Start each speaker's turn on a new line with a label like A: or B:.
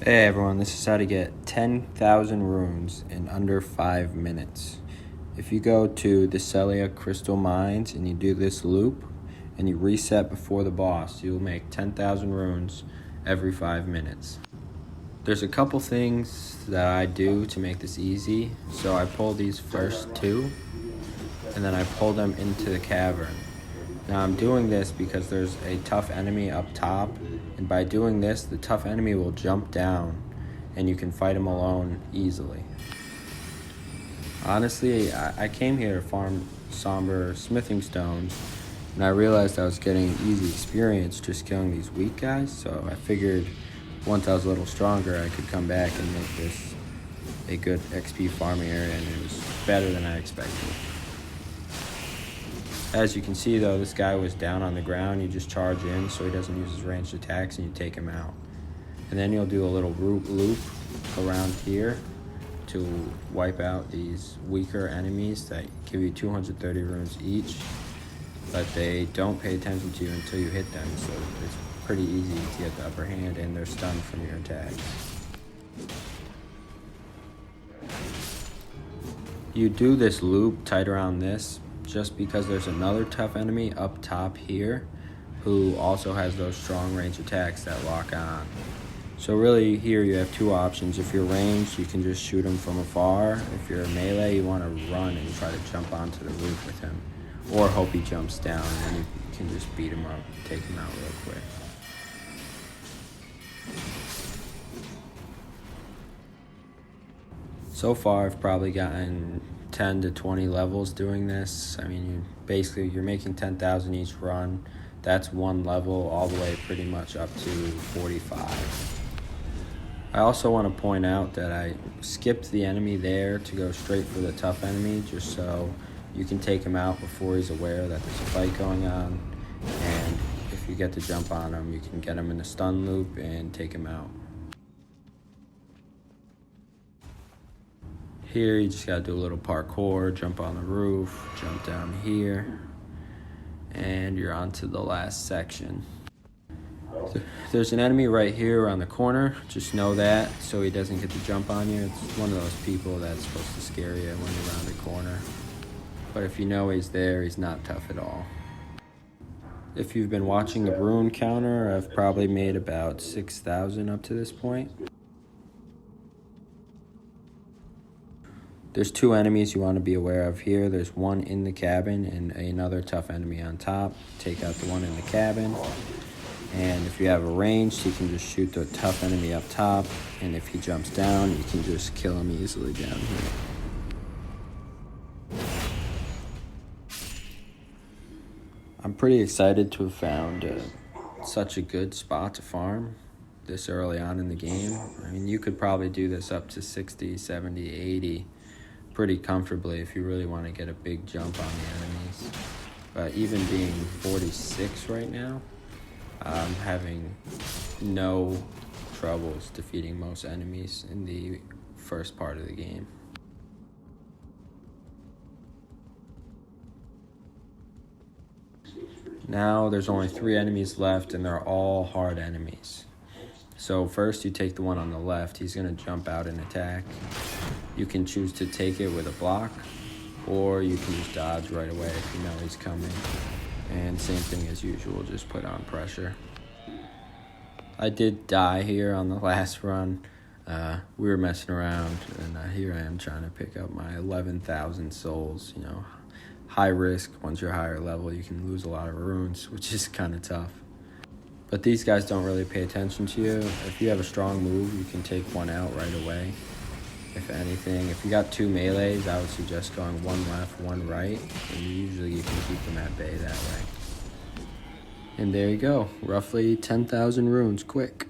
A: Hey everyone, this is how to get 10,000 runes in under 5 minutes. If you go to the Sellia Crystal Mines and you do this loop and you reset before the boss, you'll make 10,000 runes every 5 minutes. There's a couple things that I do to make this easy. So I pull these first two and then I pull them into the cavern. Now I'm doing this because there's a tough enemy up top, and by doing this, the tough enemy will jump down and you can fight him alone easily. Honestly, I came here to farm somber smithing stones, and I realized I was getting easy experience just killing these weak guys, so I figured once I was a little stronger I could come back and make this a good XP farming area, and it was better than I expected. As you can see though, this guy was down on the ground. You just charge in so he doesn't use his ranged attacks and you take him out. And then you'll do a little loop around here to wipe out these weaker enemies that give you 230 runes each, but they don't pay attention to you until you hit them, so it's pretty easy to get the upper hand and they're stunned from your attacks. You do this loop tight around this just because there's another tough enemy up top here who also has those strong range attacks that lock on. So really here you have two options. If you're ranged, you can just shoot him from afar. If you're melee, you want to run and try to jump onto the roof with him, or hope he jumps down and then you can just beat him up, take him out real quick. So far I've probably gotten 10 to 20 levels doing this. I mean, you're making 10,000 each run. That's one level all the way pretty much up to 45. I also want to point out that I skipped the enemy there to go straight for the tough enemy, just so you can take him out before he's aware that there's a fight going on. And if you get to jump on him, you can get him in a stun loop and take him out. Here you just gotta do a little parkour, jump on the roof, jump down here, and you're onto the last section. There's an enemy right here around the corner. Just know that so he doesn't get to jump on you. It's one of those people that's supposed to scare you when you're around the corner. But if you know he's there, he's not tough at all. If you've been watching the rune counter, I've probably made about 6,000 up to this point. There's two enemies you want to be aware of here. There's one in the cabin and another tough enemy on top. Take out the one in the cabin. And if you have a range, you can just shoot the tough enemy up top. And if he jumps down, you can just kill him easily down here. I'm pretty excited to have found such a good spot to farm this early on in the game. I mean, you could probably do this up to 60, 70, 80. Pretty comfortably if you really want to get a big jump on the enemies. But even being 46 right now, I'm having no troubles defeating most enemies in the first part of the game. Now there's only 3 enemies left and they're all hard enemies. So first you take the one on the left. He's going to jump out and attack. You can choose to take it with a block, or you can just dodge right away if you know he's coming. And same thing as usual, just put on pressure. I did die here on the last run. We were messing around, and here I am trying to pick up my 11,000 souls. You know, high risk. Once you're higher level, you can lose a lot of runes, which is kind of tough. But these guys don't really pay attention to you. If you have a strong move, you can take one out right away. If anything, if you got 2 melees, I would suggest going one left, one right, and usually you can keep them at bay that way. And there you go, roughly 10,000 runes quick.